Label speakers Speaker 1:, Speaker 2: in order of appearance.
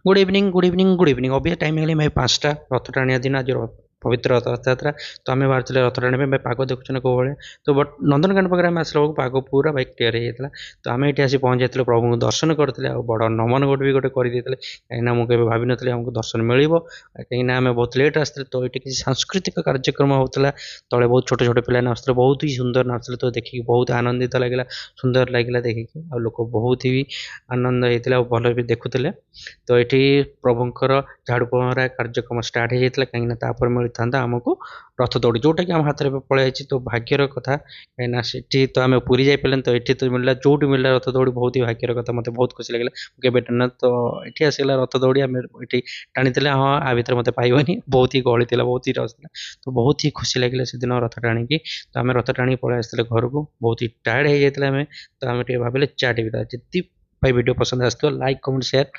Speaker 1: Good evening good evening good evening अभी time है भाई 5टा रथ टाणिया दिन आज पवित्र रथयात्रा। तो आम बाहर रथ टाणी भाई पाग देखुन कौ भाई। तो बट नंदनकान पाखे आम आसला पाग पूरा भाई क्लीयर हो जाता। तो आम ये आसी पहुँच जाते प्रभु को दर्शन करते बड़ नमन गोटे भी गोटे करदे कहीं मुझे भावी नी आमको दर्शन मिल कहीं आम बहुत लेट आसते। तो ये किसी सांस्कृतिक कार्यक्रम होता तले बहुत छोटे छोटे पिला नाचुते बहुत ही सुंदर नाचुते। तो देखिए बहुत आनंदित लगे सुंदर लगे देखिए आ लोक बहुत ही आनंद होता भल भी देखुले। तो ये प्रभुंर झाड़ू पहरा कार्यक्रम स्टार्ट हो जाता कहीं तापर मिल था आमको रथ दौड़ी जोटा कि आम हाथ में पलि तो भाग्यर कथा कहीं से तो आम पूरी जापारे। तो ये तो मिलला जो मिलला रथ दौड़ी बहुत ही भाग्यर कथा मत बहुत खुशी लगे केवे टाणा। तो ये आसला रथ दौड़ी आम ये टाणी हाँ आ भर मत पाइबनी बहुत ही गहली थी बहुत ही रस था। तो बहुत ही खुशी लगे से दिन रथ टाणी तो आम रथ टाणी पलि आसते घर को बहुत ही टायर्ड हो जाता। तो आम भाविले चाट भी जी भाई वीडियो पसंद आस लाइक कमेंट शेयर